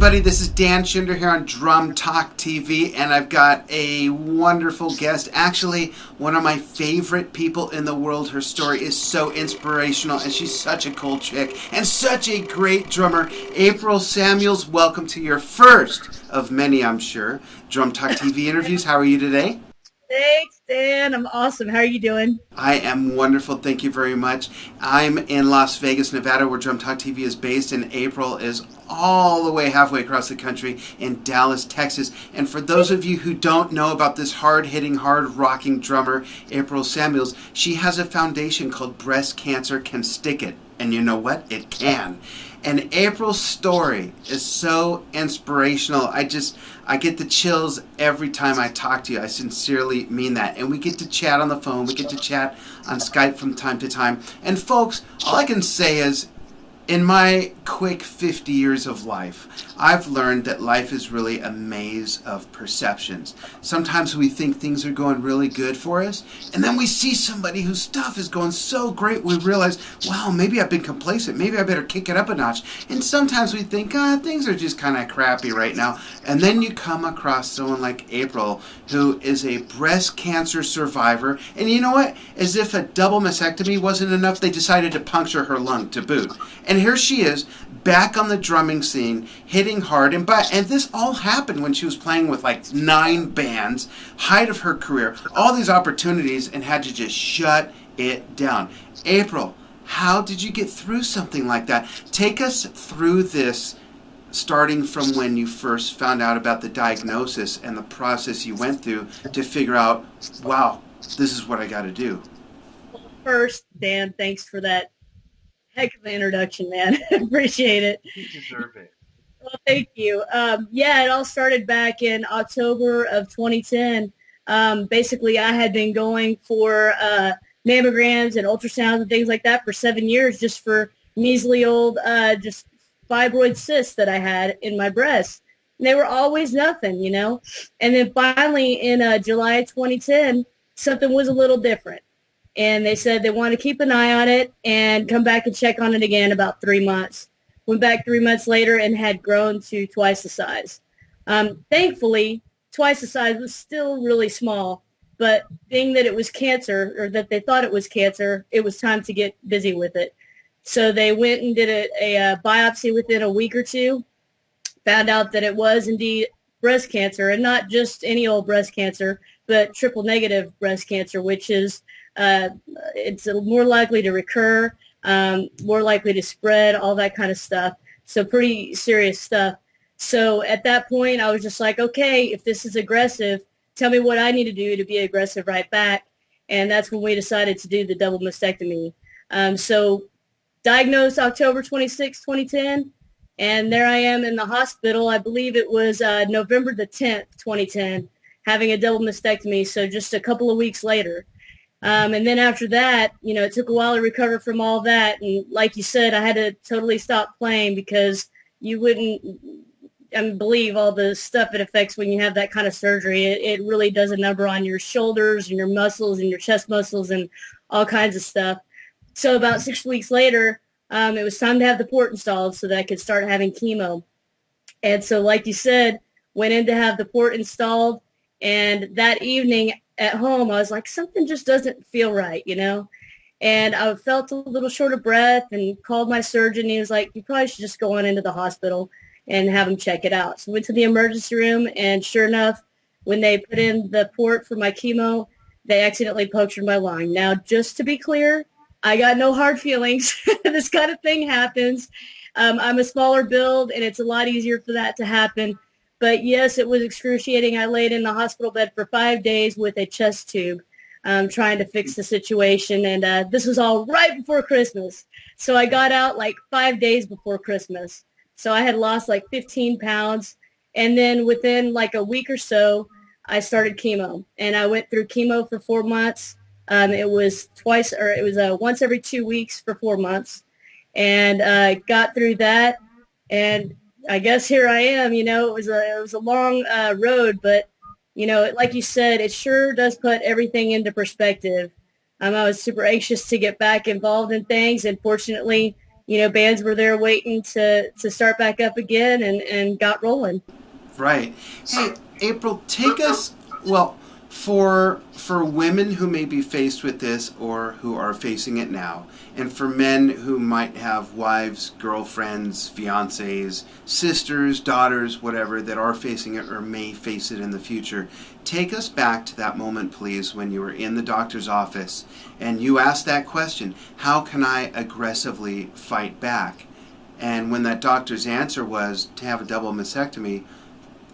everybody. This is Dan Shinder here on Drum Talk TV, and I've got a wonderful guest. Actually, one of my favorite people in the world. Her story is so inspirational, and she's such a cool chick and such a great drummer. April Samuels, welcome to your first of many, I'm sure, Drum Talk TV interviews. How are you today? Thanks, Dan. I'm awesome. How are you doing? I am wonderful. Thank you very much. I'm in Las Vegas, Nevada, where Drum Talk TV is based, and April is all the way halfway across the country in Dallas, Texas. And for those of you who don't know about this hard-hitting, hard-rocking drummer, April Samuels, she has a foundation called Breast Cancer Can Stick It. And you know what? It can. And April's story is so inspirational. I get the chills every time I talk to you. I sincerely mean that. And we get to chat on the phone. We get to chat on Skype from time to time. And folks, all I can say is, in my quick 50 years of life, I've learned that life is really a maze of perceptions. Sometimes we think things are going really good for us, and then we see somebody whose stuff is going so great, we realize, wow, maybe I've been complacent. Maybe I better kick it up a notch. And sometimes we think, things are just kind of crappy right now. And then you come across someone like April, who is a breast cancer survivor. And you know what? As if a double mastectomy wasn't enough, they decided to puncture her lung to boot. And here she is, back on the drumming scene, hitting hard. And this all happened when she was playing with like 9 bands, height of her career, all these opportunities, and had to just shut it down. April, how did you get through something like that? Take us through this, starting from when you first found out about the diagnosis and the process you went through to figure out, wow, this is what I got to do. First, Dan, thanks for that heck of an introduction, man. Appreciate it. You deserve it. Well, thank you. It all started back in October of 2010. Basically, I had been going for mammograms and ultrasounds and things like that for 7 years, just for measly old, just fibroid cysts that I had in my breast. And they were always nothing, you know. And then finally, in July 2010, something was a little different. And they said they want to keep an eye on it and come back and check on it again about 3 months. Went back 3 months later and had grown to twice the size. Thankfully, twice the size was still really small, but being that it was cancer, or that they thought it was cancer, it was time to get busy with it. So they went and did a biopsy within a week or two, found out that it was indeed breast cancer, and not just any old breast cancer, but triple negative breast cancer, which is it's more likely to recur, more likely to spread, all that kind of stuff. So pretty serious stuff. So at that point, I was just like, okay, if this is aggressive, tell me what I need to do to be aggressive right back. And that's when we decided to do the double mastectomy. So diagnosed October 26, 2010, and there I am in the hospital. I believe it was November the 10th, 2010, having a double mastectomy, so just a couple of weeks later. And then after that, you know, it took a while to recover from all that. And like you said, I had to totally stop playing because you wouldn't believe all the stuff it affects when you have that kind of surgery. It really does a number on your shoulders and your muscles and your chest muscles and all kinds of stuff. So about 6 weeks later, it was time to have the port installed so that I could start having chemo. And so like you said, went in to have the port installed. And that evening at home, I was like, something just doesn't feel right, you know? And I felt a little short of breath and called my surgeon. He was like, you probably should just go on into the hospital and have him check it out. So I went to the emergency room, and sure enough, when they put in the port for my chemo, they accidentally punctured my lung. Now, just to be clear, I got no hard feelings. This kind of thing happens. I'm a smaller build, and it's a lot easier for that to happen. But yes, it was excruciating. I laid in the hospital bed for 5 days with a chest tube, trying to fix the situation. And this was all right before Christmas. So I got out like 5 days before Christmas. So I had lost like 15 pounds. And then within like a week or so, I started chemo. And I went through chemo for 4 months. It was once every 2 weeks for 4 months. And got through that. And I guess here I am. You know, it was a long road, but you know, like you said, it sure does put everything into perspective. I was super anxious to get back involved in things, and fortunately, bands were there waiting to start back up again and got rolling. Right. Hey, April, take us, well, for women who may be faced with this or who are facing it now, and for men who might have wives, girlfriends, fiancés, sisters, daughters, whatever, that are facing it or may face it in the future, take us back to that moment, please, when you were in the doctor's office and you asked that question, how can I aggressively fight back? And when that doctor's answer was to have a double mastectomy,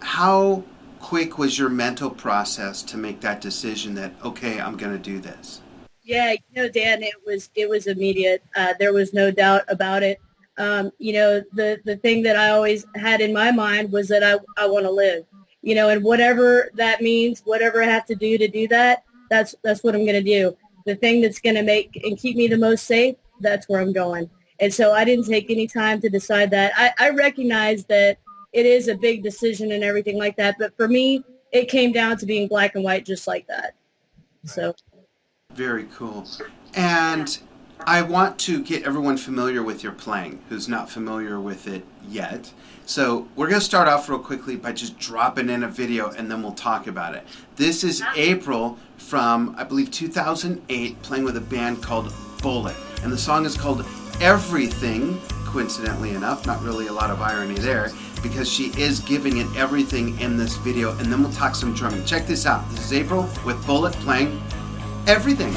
how quick was your mental process to make that decision that, okay, I'm going to do this? Yeah, Dan, it was immediate. There was no doubt about it. The thing that I always had in my mind was that I want to live, and whatever that means, whatever I have to do that, that's what I'm going to do. The thing that's going to make and keep me the most safe, that's where I'm going. And so I didn't take any time to decide that. I recognize that it is a big decision and everything like that. But for me, it came down to being black and white just like that. So. Very cool. And I want to get everyone familiar with your playing who's not familiar with it yet. So we're going to start off real quickly by just dropping in a video and then we'll talk about it. This is April from, I believe, 2008, playing with a band called Bullet. And the song is called Everything, coincidentally enough, not really a lot of irony there, because she is giving it everything in this video, and then we'll talk some drumming. Check this out. This is April with Bullet playing Everything.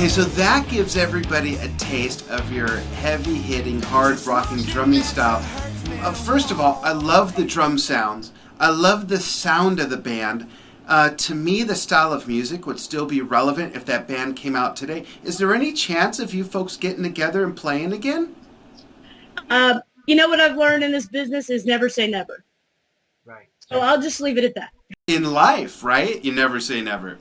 Okay, so that gives everybody a taste of your heavy-hitting, hard-rocking drumming style. First of all, I love the drum sounds. I love the sound of the band. To me, the style of music would still be relevant if that band came out today. Is there any chance of you folks getting together and playing again? What I've learned in this business is never say never. Right. So I'll just leave it at that. In life, right? You never say never.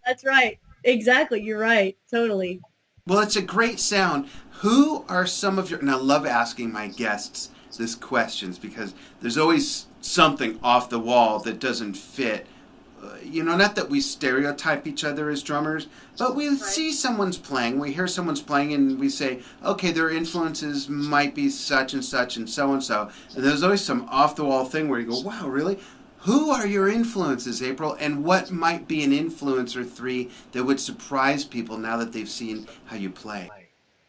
That's right. Exactly. You're right. Totally. Well, it's a great sound. Who are some of your... And I love asking my guests this questions because there's always something off the wall that doesn't fit. Not that we stereotype each other as drummers, but we see someone's playing, we hear someone's playing, and we say, okay, their influences might be such and such and so and so. And there's always some off-the-wall thing where you go, wow, really? Who are your influences, April? And what might be an influence or three that would surprise people now that they've seen how you play?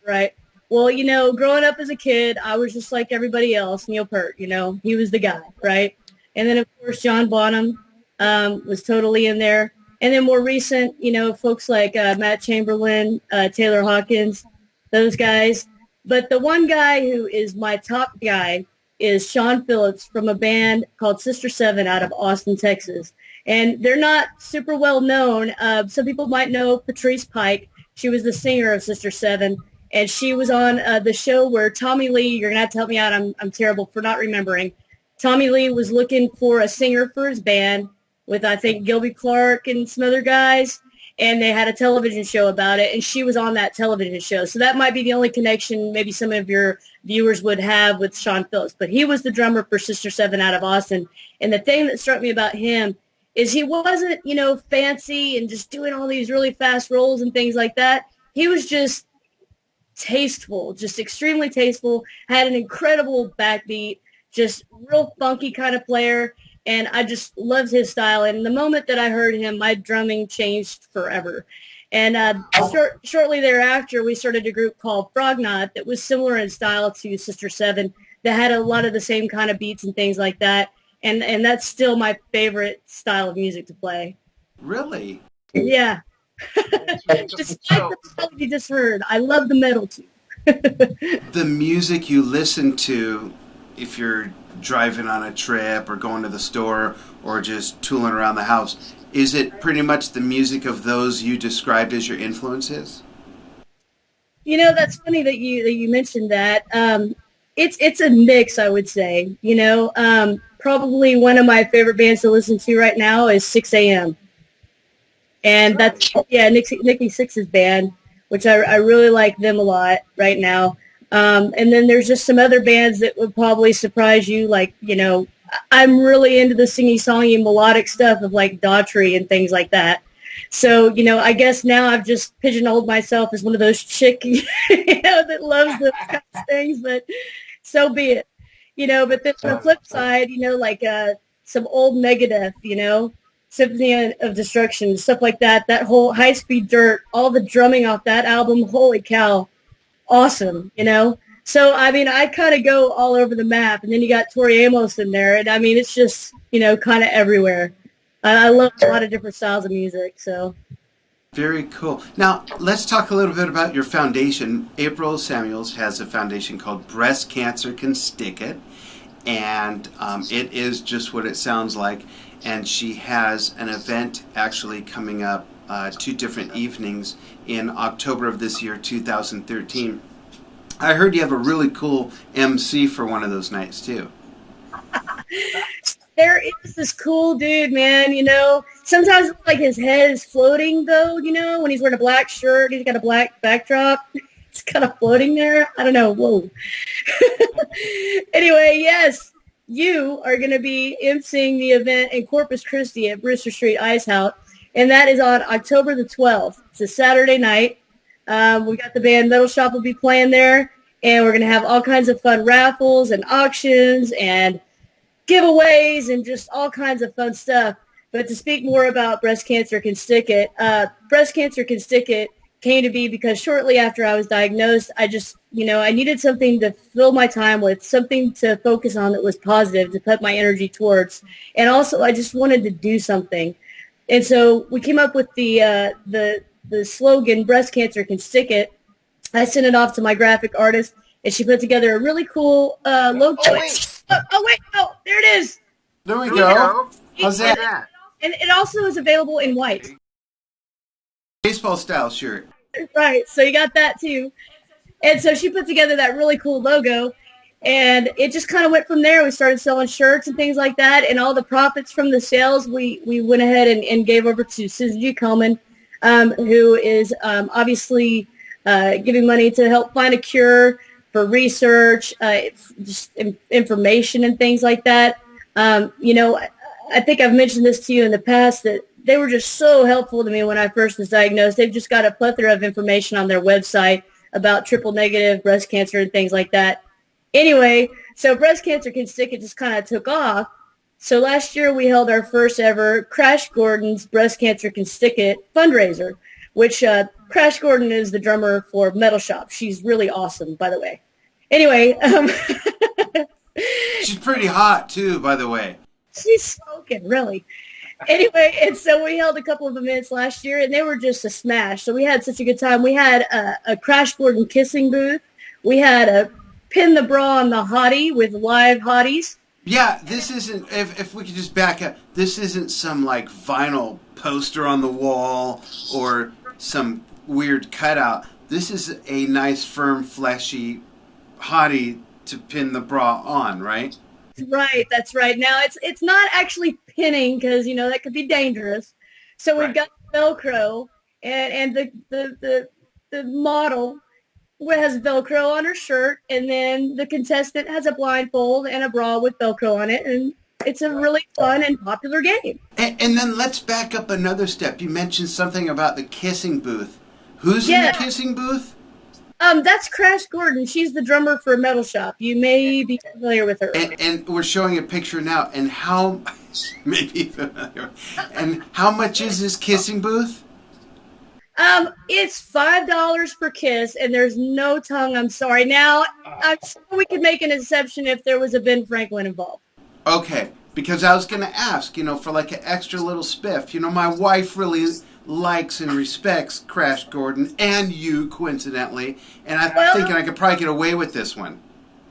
Right. Well, growing up as a kid, I was just like everybody else. Neil Peart, he was the guy, right? And then, of course, John Bonham was totally in there. And then more recent, folks like Matt Chamberlain, Taylor Hawkins, those guys. But the one guy who is my top guy is Sean Phillips from a band called Sister Seven out of Austin, Texas. And they're not super well known. Some people might know Patrice Pike. She was the singer of Sister Seven. And she was on the show where Tommy Lee, you're going to have to help me out. I'm terrible for not remembering. Tommy Lee was looking for a singer for his band with, I think, Gilby Clarke and some other guys. and they had a television show about it, and she was on that television show. So that might be the only connection maybe some of your viewers would have with Sean Phillips. But he was the drummer for Sister Seven out of Austin. And the thing that struck me about him is he wasn't, fancy and just doing all these really fast rolls and things like that. He was just tasteful, just extremely tasteful, had an incredible backbeat, just real funky kind of player. And I just loved his style. And the moment that I heard him, my drumming changed forever. And shortly thereafter, we started a group called Frognot that was similar in style to Sister Seven, that had a lot of the same kind of beats and things like that. And that's still my favorite style of music to play. Really? Yeah. Just like the metal you just heard. I love the metal too. The music you listen to if you're driving on a trip or going to the store or just tooling around the house, is it pretty much the music of those you described as your influences? That's funny that you mentioned that. It's a mix, I would say. Probably one of my favorite bands to listen to right now is 6 a.m. And that's, Nikki Sixx's band, which I really like them a lot right now. And then there's just some other bands that would probably surprise you. Like, I'm really into the singy-songy melodic stuff of like Daughtry and things like that. So, I guess now I've just pigeonholed myself as one of those chick, that loves those kind of things, but so be it. But then on the flip side, like some old Megadeth, Symphony of Destruction, stuff like that, that whole High Speed Dirt, all the drumming off that album, holy cow, awesome, So, I kind of go all over the map, and then you got Tori Amos in there, and it's just, kind of everywhere. I love a lot of different styles of music, so. Very cool. Now, let's talk a little bit about your foundation. April Samuels has a foundation called Breast Cancer Can Stick It, and it is just what it sounds like. And she has an event actually coming up 2 different evenings in October of this year, 2013. I heard you have a really cool MC for one of those nights, too. There is this cool dude, man, Sometimes it's like his head is floating, though, when he's wearing a black shirt, he's got a black backdrop. It's kind of floating there. I don't know. Whoa. Anyway, yes, you are going to be emceeing the event in Corpus Christi at Brewster Street Ice House, and that is on October the 12th. It's a Saturday night. We got the band Metal Shop will be playing there, and we're going to have all kinds of fun raffles and auctions and giveaways and just all kinds of fun stuff. But to speak more about Breast Cancer Can Stick It, Breast Cancer Can Stick It came to be because shortly after I was diagnosed, I just, I needed something to fill my time with, something to focus on that was positive, to put my energy towards. And also, I just wanted to do something. And so we came up with the slogan, Breast Cancer Can Stick It. I sent it off to my graphic artist, and she put together a really cool logo. Oh, there it is. There we go. How's that? And it also is available in white. Baseball style shirt. Right, so you got that too. And so she put together that really cool logo, and it just kind of went from there. We started selling shirts and things like that, and all the profits from the sales, we went ahead and gave over to Susan G. Komen, who is obviously giving money to help find a cure, for research, just information and things like that. I think I've mentioned this to you in the past that they were just so helpful to me when I first was diagnosed. They've just got a plethora of information on their website about triple negative breast cancer and things like that. Anyway, so Breast Cancer Can Stick It just kind of took off. So last year we held our first ever Crash Gordon's Breast Cancer Can Stick It fundraiser, which Crash Gordon is the drummer for Metal Shop. She's really awesome, by the way. Anyway. She's pretty hot, too, by the way. She's smoking, really. Anyway, and so we held a couple of events last year, and they were just a smash. So we had such a good time. We had a Crash Gordon kissing booth. We had a Pin the Bra on the Hottie with live hotties. Yeah, this isn't, if we could just back up, this isn't some, like, vinyl poster on the wall or some weird cutout. This is a nice, firm, fleshy hottie to pin the bra on, right? Right, that's right. Now, it's not actually pinning because, that could be dangerous. So we've got Velcro, and the model has Velcro on her shirt, and then the contestant has a blindfold and a bra with Velcro on it, and it's a really fun and popular game. And then let's back up another step. You mentioned something about the kissing booth. Who's in the kissing booth? That's Crash Gordon. She's the drummer for Metal Shop. You may be familiar with her. And we're showing a picture now. And how and how much is this kissing booth? It's $5 per kiss, and there's no tongue. I'm sorry. Now, I'm sure we could make an exception if there was a Ben Franklin involved. Okay, because I was going to ask, for like an extra little spiff. My wife really likes and respects Crash Gordon and you, coincidentally, and I'm thinking I could probably get away with this one.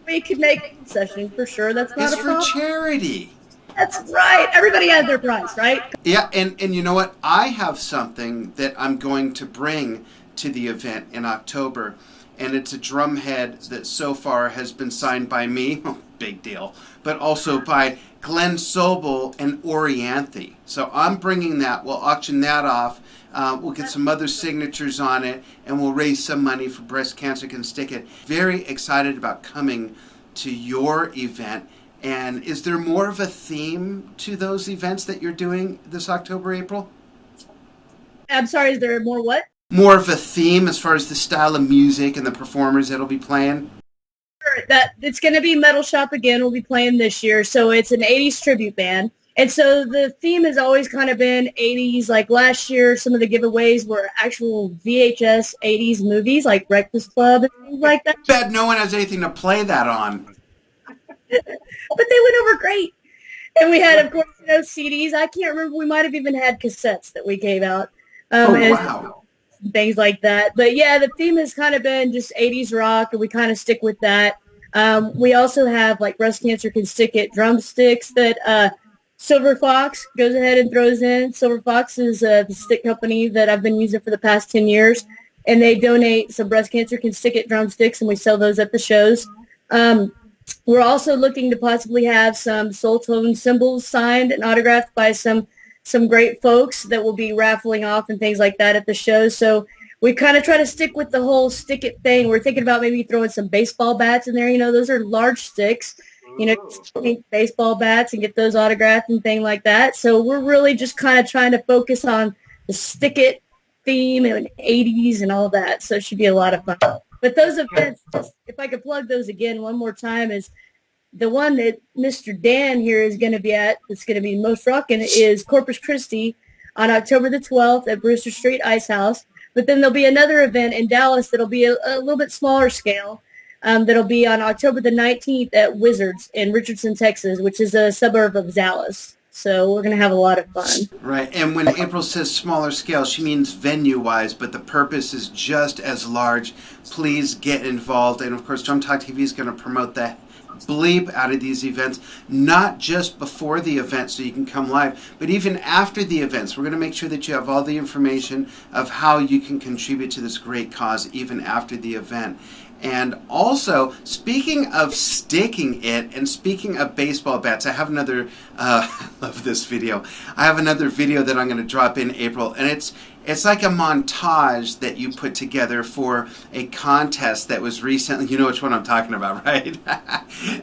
We could make a concession for sure. That's not a problem. It's for charity. That's right. Everybody has their price, right? Yeah, and you know what? I have something that I'm going to bring to the event in October, and it's a drum head that so far has been signed by me, big deal, but also by Glenn Sobel and Orianthe. So I'm bringing that. We'll auction that off. We'll get some other signatures on it, and we'll raise some money for Breast Cancer Can Stick It. Very excited about coming to your event. And is there more of a theme to those events that you're doing this October, April? I'm sorry, is there more what? More of a theme as far as the style of music and the performers that'll be playing? Sure, it's going to be Metal Shop again. We'll be playing this year. So it's an 80s tribute band. And so the theme has always kind of been 80s. Like last year, some of the giveaways were actual VHS 80s movies like Breakfast Club and things like that. I bet no one has anything to play that on. But they went over great. And we had, of course, CDs. I can't remember. We might have even had cassettes that we gave out. Wow. Things like that. But yeah, the theme has kind of been just 80s rock, and we kind of stick with that. We also have like Breast Cancer Can Stick It drumsticks that Silver Fox goes ahead and throws in. Silver Fox is the stick company that I've been using for the past 10 years, and they donate some Breast Cancer Can Stick It drumsticks, and we sell those at the shows. We're also looking to possibly have some Soul Tone cymbals signed and autographed by some great folks that will be raffling off and things like that at the show. So we kind of try to stick with the whole stick it thing. We're thinking about maybe throwing some baseball bats in there. Those are large sticks, baseball bats, and get those autographed and things like that. So we're really just kind of trying to focus on the stick it theme and 80s and all that. So it should be a lot of fun. But those events, if I could plug those again one more time, is the one that Mr. Dan here is going to be at, that's going to be most rockin', is Corpus Christi on October the 12th at Brewster Street Ice House. But then there'll be another event in Dallas that'll be a little bit smaller scale. That'll be on October the 19th at Wizards in Richardson, Texas, which is a suburb of Dallas. So we're going to have a lot of fun. Right, and when April says smaller scale, she means venue-wise, but the purpose is just as large. Please get involved. And, of course, Drum Talk TV is going to promote the bleep out of these events, not just before the event so you can come live, but even after the events. We're going to make sure that you have all the information of how you can contribute to this great cause even after the event. And also, speaking of sticking it, and speaking of baseball bats, I have another, I love this video. I have another video that I'm going to drop in April, and it's like a montage that you put together for a contest that was recently, you know which one I'm talking about, right?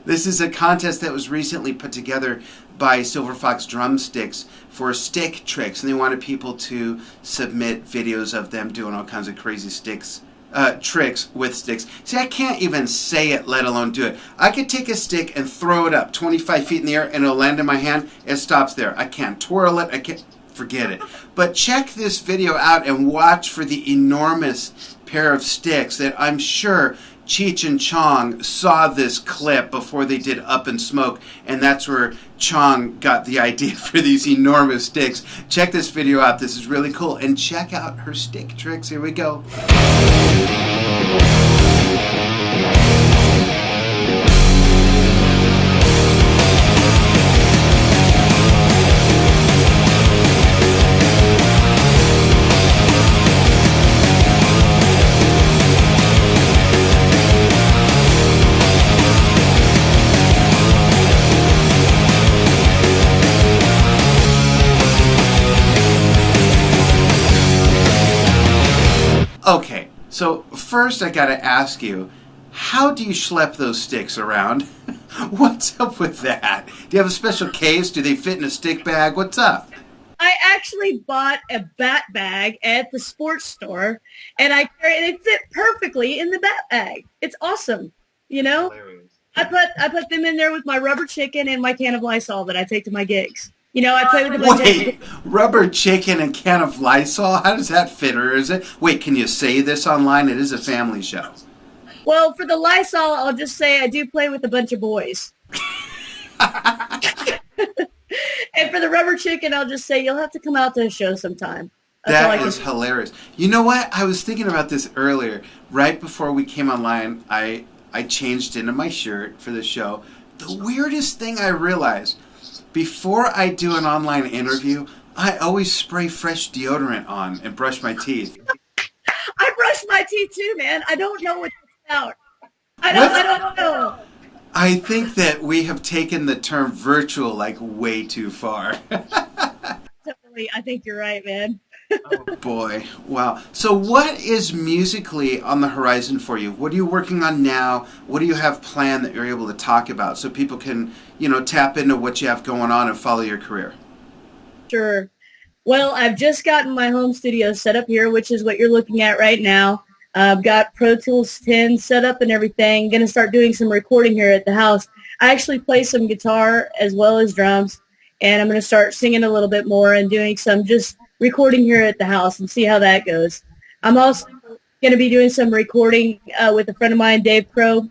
This is a contest that was recently put together by Silver Fox Drumsticks for stick tricks, and they wanted people to submit videos of them doing all kinds of crazy tricks with sticks. See, I can't even say it, let alone do it. I could take a stick and throw it up 25 feet in the air and it'll land in my hand. It stops there. I can't twirl it. I can't. Forget it. But check this video out and watch for the enormous pair of sticks that I'm sure Cheech and Chong saw this clip before they did Up in Smoke, and that's where Chong got the idea for these enormous sticks. Check this video out. This is really cool. And check out her stick tricks. Here we go. first I got to ask you, how do you schlep those sticks around? What's up with that? Do you have a special case? Do they fit in a stick bag? What's up? I actually bought a bat bag at the sports store, and it fit perfectly in the bat bag. It's awesome, you know. Hilarious. I put them in there with my rubber chicken and my can of Lysol that I take to my gigs. You know, I play with a bunch Wait, rubber chicken and can of Lysol? How does that fit, or is it? Wait, can you say this online? It is a family show. Well, for the Lysol, I'll just say I do play with a bunch of boys. And for the rubber chicken, I'll just say you'll have to come out to a show sometime. That is hilarious. You know what? I was thinking about this earlier. Right before we came online, I changed into my shirt for the show. The weirdest thing I realized, before I do an online interview, I always spray fresh deodorant on and brush my teeth. I brush my teeth too, man. I don't know what it's about. I don't know. I think that we have taken the term virtual like way too far. Totally. I think you're right, man. Oh boy. Wow. So what is musically on the horizon for you? What are you working on now? What do you have planned that you're able to talk about so people can, tap into what you have going on and follow your career? Sure. Well, I've just gotten my home studio set up here, which is what you're looking at right now. I've got Pro Tools 10 set up and everything. Going to start doing some recording here at the house. I actually play some guitar as well as drums, and I'm going to start singing a little bit more and doing some just recording here at the house and see how that goes. I'm also going to be doing some recording with a friend of mine, Dave Crow.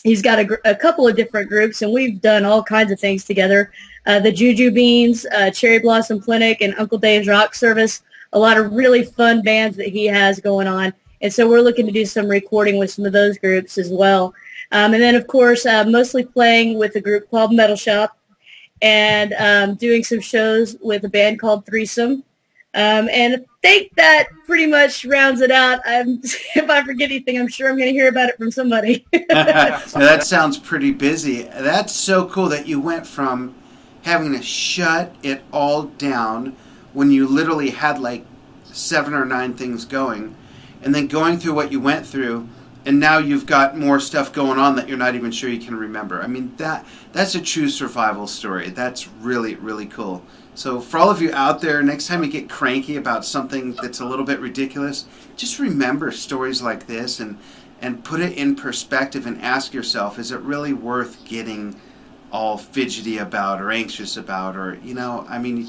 He's got a couple of different groups, and we've done all kinds of things together. The Juju Beans, Cherry Blossom Clinic, and Uncle Dave's Rock Service. A lot of really fun bands that he has going on. And so we're looking to do some recording with some of those groups as well. And then, of course, mostly playing with a group called Metal Shop and doing some shows with a band called Threesome. And I think that pretty much rounds it out. If I forget anything, I'm sure I'm going to hear about it from somebody. That sounds pretty busy. That's so cool that you went from having to shut it all down when you literally had like 7 or 9 things going, and then going through what you went through, and now you've got more stuff going on that you're not even sure you can remember. I mean, that's a true survival story. That's really, really cool. So for all of you out there, next time you get cranky about something that's a little bit ridiculous, just remember stories like this and put it in perspective and ask yourself, is it really worth getting all fidgety about or anxious about, or you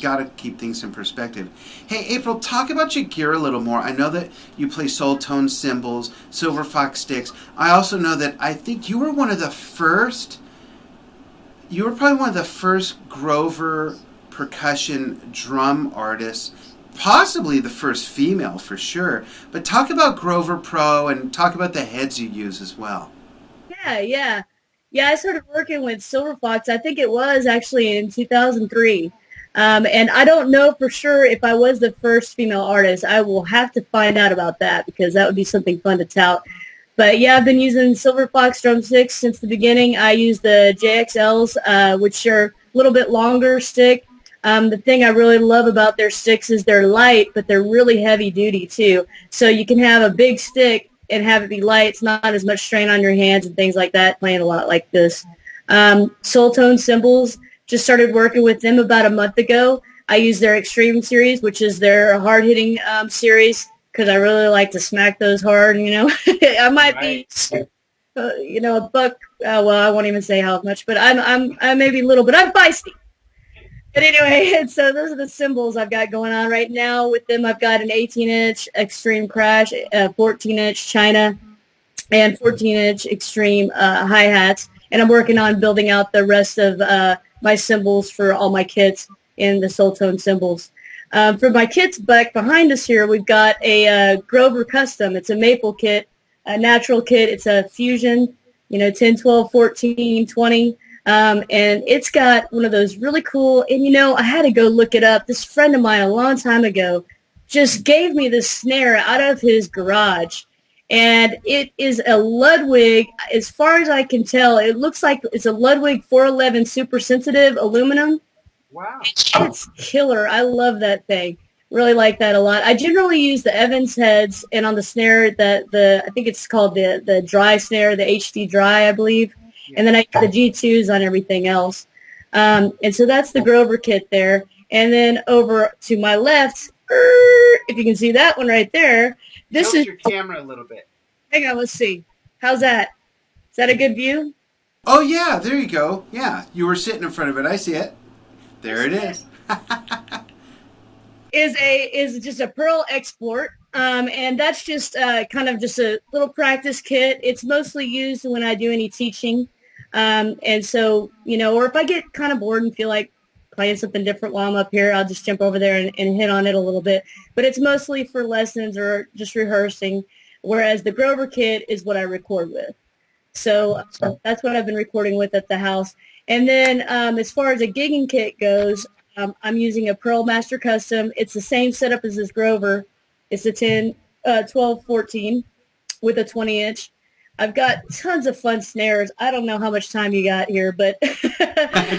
got to keep things in perspective. Hey, April, talk about your gear a little more. I know that you play soul tone cymbals, Silver Fox sticks. I also know that I think you were probably one of the first Grover percussion drum artists, possibly the first female for sure. But talk about Grover Pro and talk about the heads you use as well. Yeah, I started working with Silver Fox, I think it was actually in 2003. And I don't know for sure if I was the first female artist. I will have to find out about that because that would be something fun to tout. But yeah, I've been using Silver Fox drumsticks since the beginning. I use the JXLs, which are a little bit longer stick. The thing I really love about their sticks is they're light, but they're really heavy duty too. So you can have a big stick and have it be light. It's not as much strain on your hands and things like that, playing a lot like this. Soul Tone cymbals, just started working with them about a month ago. I use their Extreme series, which is their hard-hitting series, because I really like to smack those hard, I might be, a buck, well, I won't even say how much, but I may be little, but I'm feisty. But anyway, and so those are the cymbals I've got going on right now. With them, I've got an 18-inch Extreme Crash, 14-inch China, and 14-inch Extreme hi-hats. And I'm working on building out the rest of my cymbals for all my kits in the Soul Tone cymbals. For my kits back behind us here, we've got a Grover Custom. It's a maple kit, a natural kit. It's a fusion, 10, 12, 14, 20. And it's got one of those really cool, and I had to go look it up. This friend of mine a long time ago just gave me this snare out of his garage. And it is a Ludwig, as far as I can tell, it looks like it's a Ludwig 411 super sensitive aluminum. Wow. It's killer. I love that thing. Really like that a lot. I generally use the Evans heads, and on the snare, I think it's called the dry snare, the HD dry, I believe. And then I got the G2s on everything else. And so that's the Grover kit there. And then over to my left, if you can see that one right there, this is your camera a little bit. Hang on, let's see. How's that? Is that a good view? Oh yeah, there you go. Yeah, you were sitting in front of it. I see it. There it is. Is just a Pearl export, and that's just kind of just a little practice kit. It's mostly used when I do any teaching, and so or if I get kind of bored and feel like playing something different while I'm up here, I'll just jump over there and hit on it a little bit. But it's mostly for lessons or just rehearsing, whereas the Grover kit is what I record with. So that's what I've been recording with at the house. And then as far as a gigging kit goes, I'm using a Pearl Master Custom. It's the same setup as this Grover. It's a 12, 14 with a 20-inch. I've got tons of fun snares. I don't know how much time you got here, but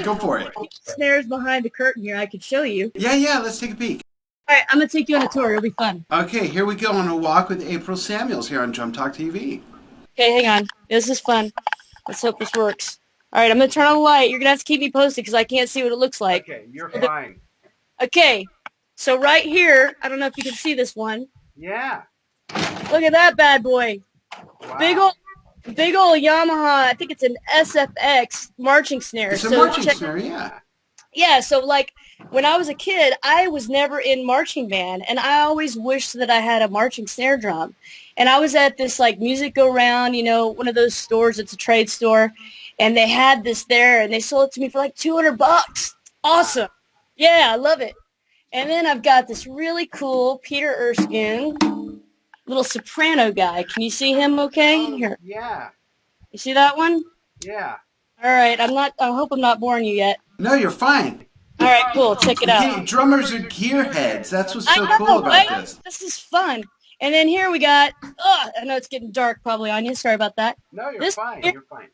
go for it. Snares behind the curtain here I could show you. Yeah, let's take a peek. All right, I'm going to take you on a tour. It'll be fun. Okay, here we go on a walk with April Samuels here on Drum Talk TV. Okay, hang on. This is fun. Let's hope this works. All right, I'm going to turn on the light. You're going to have to keep me posted because I can't see what it looks like. Okay, you're fine. Okay, so right here, I don't know if you can see this one. Yeah. Look at that bad boy. Wow. Big old Yamaha, I think it's an SFX marching snare. It's a marching snare, yeah. Yeah, so like when I was a kid, I was never in marching band, and I always wished that I had a marching snare drum. And I was at this like music go round, one of those stores, it's a trade store, and they had this there, and they sold it to me for like $200. Awesome. Yeah, I love it. And then I've got this really cool Peter Erskine little soprano guy. Can you see him okay? Here. Yeah. You see that one? Yeah. All right, I hope I'm not boring you yet. No, you're fine. All right, cool. Check it out. Drummers are gearheads. That's what's so cool about this. This is fun. And then here we got, I know it's getting dark probably on you. Sorry about that. No, you're fine. You're fine.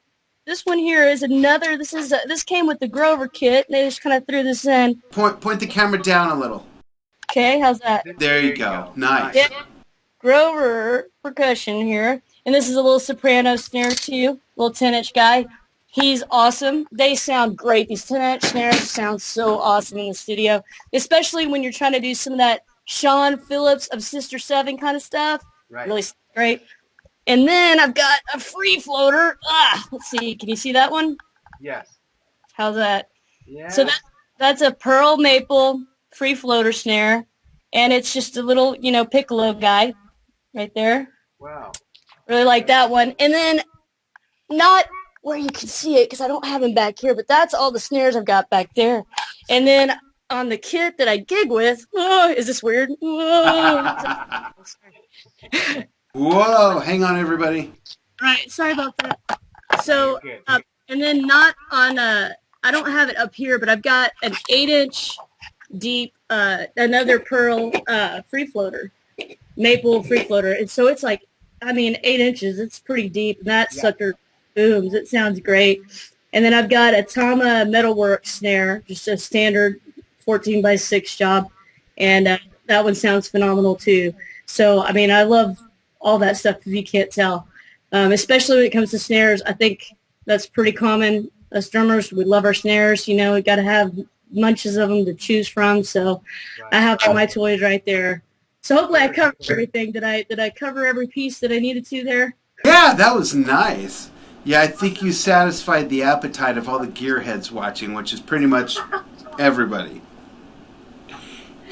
This one here is another, this came with the Grover kit. They just kind of threw this in. Point the camera down a little. Okay, how's that? There you go. Nice. Yeah. Grover percussion here. And this is a little soprano snare too. Little 10-inch guy. He's awesome. They sound great. These 10-inch snares sound so awesome in the studio, especially when you're trying to do some of that Sean Phillips of Sister 7 kind of stuff. Right. Really great. And then I've got a free floater. Let's see. Can you see that one? Yes. How's that? Yeah. So that's a Pearl Maple free floater snare, and it's just a little, piccolo guy right there. Wow. Really like that one. And then not where you can see it because I don't have them back here, but that's all the snares I've got back there. And then on the kit that I gig with, is this weird? Whoa, hang on everybody. All right, sorry about that. So, and then not on, I don't have it up here, but I've got an 8-inch deep, another Pearl free floater, maple free floater. And so it's like, 8 inches, it's pretty deep. And that sucker booms. It sounds great. And then I've got a Tama Metalworks snare, just a standard 14x6 job. And that one sounds phenomenal too. So, I love all that stuff if you can't tell. Especially when it comes to snares, I think that's pretty common. Us drummers, we love our snares. We got to have bunches of them to choose from. So I have all my toys right there. So hopefully I covered everything. Did I cover every piece that I needed to there? Yeah, that was nice. Yeah, I think you satisfied the appetite of all the gearheads watching, which is pretty much everybody.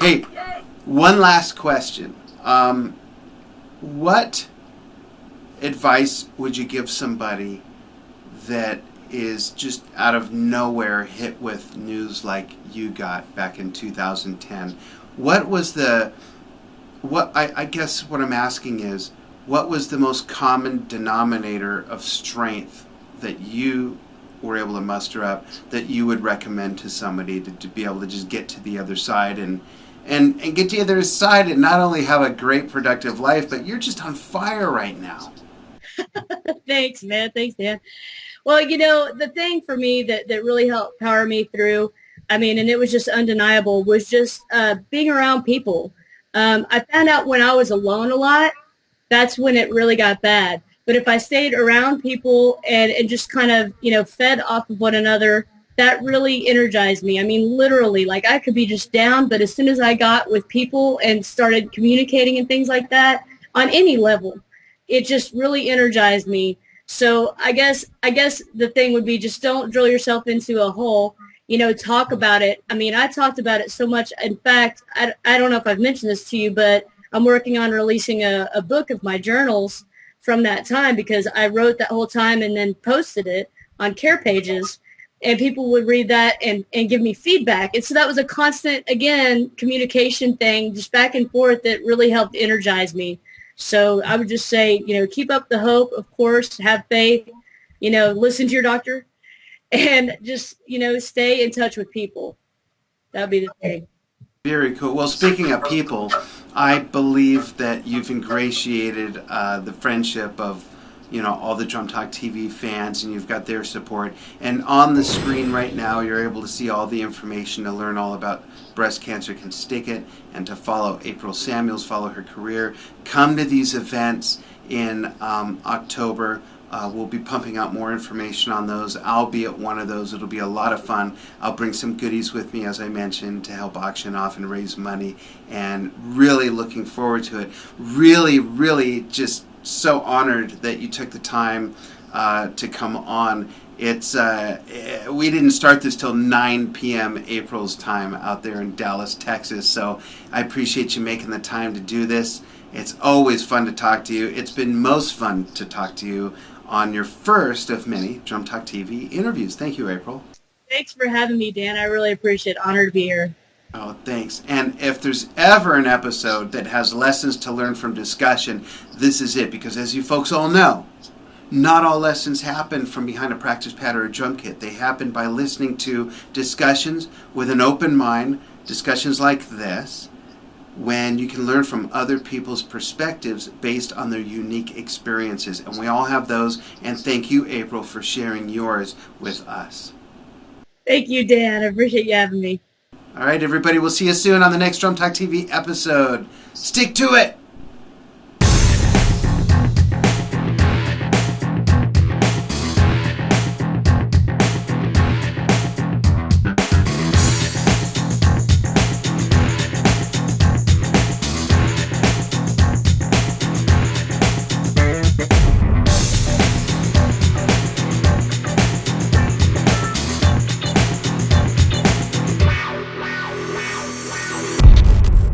Hey, one last question. What advice would you give somebody that is just out of nowhere hit with news like you got back in 2010? I guess what I'm asking is, what was the most common denominator of strength that you were able to muster up that you would recommend to somebody to be able to just get to the other side and get to the other side and not only have a great productive life, but you're just on fire right now? Thanks, man. Thanks, Dan. Well, the thing for me that really helped power me through I mean, and it was just undeniable, was just being around people. I found out when I was alone a lot, that's when it really got bad. But if I stayed around people and just kind of, fed off of one another, that really energized me. I mean, literally, like I could be just down, but as soon as I got with people and started communicating and things like that on any level, it just really energized me. So I guess the thing would be just don't drill yourself into a hole, talk about it. I mean, I talked about it so much. In fact, I don't know if I've mentioned this to you, but I'm working on releasing a book of my journals from that time because I wrote that whole time and then posted it on Care Pages, and people would read that and give me feedback. And so that was a constant, again, communication thing, just back and forth that really helped energize me. So I would just say, keep up the hope, of course, have faith, listen to your doctor, and just, stay in touch with people. That would be the thing. Very cool. Well, speaking of people, I believe that you've ingratiated the friendship of, all the Drum Talk TV fans, and you've got their support. And on the screen right now, you're able to see all the information to learn all about Breast Cancer Can Stick It, and to follow April Samuels, follow her career. Come to these events in October. We'll be pumping out more information on those. I'll be at one of those. It'll be a lot of fun. I'll bring some goodies with me, as I mentioned, to help auction off and raise money, and really looking forward to it. Really, really just so honored that you took the time to come on. It's we didn't start this till 9 p.m. April's time out there in Dallas, Texas, so I appreciate you making the time to do this. It's always fun to talk to you. It's been most fun to talk to you on your first of many Drum Talk TV interviews. Thank you, April. Thanks for having me, Dan. I really appreciate it. Honored to be here. Oh, thanks. And if there's ever an episode that has lessons to learn from discussion, this is it. Because as you folks all know, not all lessons happen from behind a practice pad or a drum kit. They happen by listening to discussions with an open mind, discussions like this, when you can learn from other people's perspectives based on their unique experiences. And we all have those. And thank you, April, for sharing yours with us. Thank you, Dan. I appreciate you having me. All right, everybody, we'll see you soon on the next Drum Talk TV episode. Stick to it!